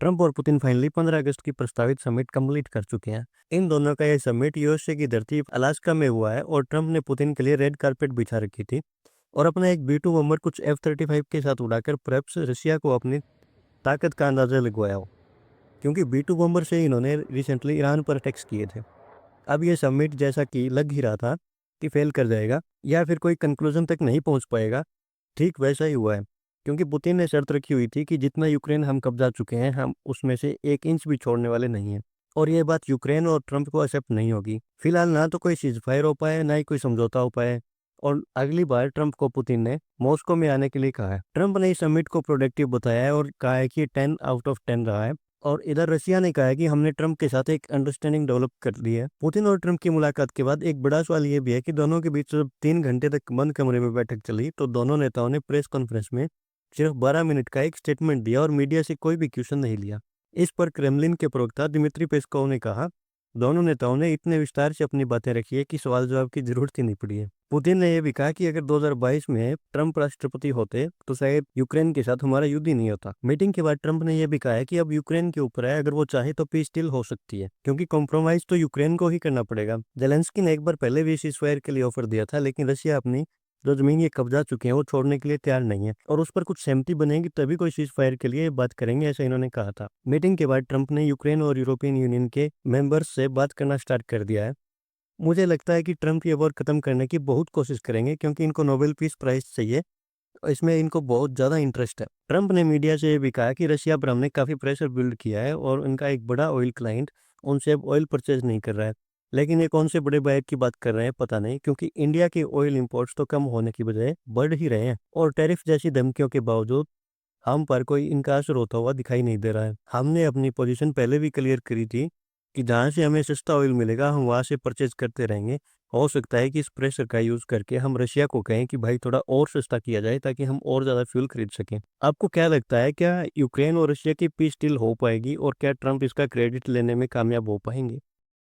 Trump और Putin finally 15 अगस्त की प्रस्तावित समिट कंप्लीट कर चुके हैं। इन दोनों का यह समिट यूएसए की धरती अलास्का में हुआ है और ट्रंप ने पुतिन के लिए रेड कार्पेट बिछा रखी थी और अपना एक B2 बम्बर कुछ F-35 के साथ उड़ाकर परहैप्स रशिया को अपनी ताकत का अंदाजा लगवाया हो, क्योंकि B2 बम्बर से इन्होंने रिसेंटली ईरान पर अटैक्स किए थे। अब ये समिट जैसा कि लग ही रहा था कि फेल कर जाएगा या फिर कोई कंक्लूजन तक नहीं पहुंच पाएगा, ठीक वैसा ही हुआ है। क्योंकि पुतिन ने शर्त रखी हुई थी कि जितना यूक्रेन हम कब्जा चुके हैं, हम उसमें से 1 इंच भी छोड़ने वाले नहीं हैं। और ये बात यूक्रेन और ट्रंप को एक्सेप्ट नहीं होगी। फिलहाल ना तो कोई सीज़फायर हो पाए, ना ही कोई समझौता हो पाए। और अगली बार ट्रंप को पुतिन ने मॉस्को में आने के लिए कहा है। ट्रंप ने इस समिट को प्रोडक्टिव बताया है और कहा है कि ये 10 आउट ऑफ 10 रहा है। और इधर रशिया ने कहा है कि हमने ट्रंप के साथ एक अंडरस्टैंडिंग डेवलप कर ली है। पुतिन और ट्रंप की मुलाकात के बाद एक बड़ा सवाल ये भी है कि दोनों के बीच जब 3 घंटे तक बंद कमरे में बैठक चली, तो दोनों नेताओं ने प्रेस कॉन्फ्रेंस में सिर्फ 12 मिनट का एक स्टेटमेंट दिया और मीडिया से कोई भी क्वेश्चन नहीं लिया। इस पर क्रेमलिन के प्रवक्ता दिमित्री पेस्कोव ने कहा, दोनों नेताओं ने इतने विस्तार से अपनी बातें रखी है कि सवाल जवाब की जरूरत ही नहीं पड़ी है। पुतिन ने यह भी कहा कि अगर 2022 में ट्रंप राष्ट्रपति होते तो शायद यूक्रेन के साथ हमारा युद्ध ही नहीं होता। मीटिंग के बाद ट्रंप ने यह भी कहा है कि अब यूक्रेन के ऊपर है, अगर वो चाहे तो पीस डील हो सकती है, क्योंकि कॉम्प्रोमाइज तो यूक्रेन को ही करना पड़ेगा। जेलेंस्की ने एक बार पहले भी सीज़फायर के लिए ऑफर दिया था, लेकिन रशिया अपनी जो जमीन ये कब्जा चुके हैं वो छोड़ने के लिए तैयार नहीं है और उस पर कुछ सहमति बनेगी तभी कोई सीज़फायर के लिए बात करेंगे, ऐसा इन्होंने कहा था। मीटिंग के बाद ट्रंप ने यूक्रेन और यूरोपियन यूनियन के मेंबर्स से बात करना स्टार्ट कर दिया है। मुझे लगता है कि ट्रंप ये वॉर खत्म करने की बहुत कोशिश करेंगे, क्योंकि इनको नोबेल पीस प्राइज चाहिए और इसमें इनको बहुत ज़्यादा इंटरेस्ट है। ट्रंप ने मीडिया से ये भी कहा कि रशिया पर हमने काफ़ी प्रेशर बिल्ड किया है और उनका एक बड़ा ऑयल क्लाइंट उनसे अब ऑयल परचेज नहीं कर रहा है। लेकिन ये कौन से बड़े बायर की बात कर रहे हैं पता नहीं, क्योंकि इंडिया के ऑयल इंपोर्ट्स तो कम होने की बजाय बढ़ ही रहे हैं और टैरिफ जैसी धमकियों के बावजूद हम पर कोई इनका असर होता हुआ दिखाई नहीं दे रहा है। हमने अपनी पोजीशन पहले भी क्लियर करी थी कि जहाँ से हमें सस्ता ऑयल मिलेगा हम वहाँ से परचेज करते रहेंगे। हो सकता है कि इस प्रेशर का यूज़ करके हम रशिया को कहें कि भाई थोड़ा और सस्ता किया जाए ताकि हम और ज़्यादा फ्यूल खरीद सकें। आपको क्या लगता है, क्या यूक्रेन और रशिया की पीस डील हो पाएगी और क्या ट्रंप इसका क्रेडिट लेने में कामयाब हो पाएंगे?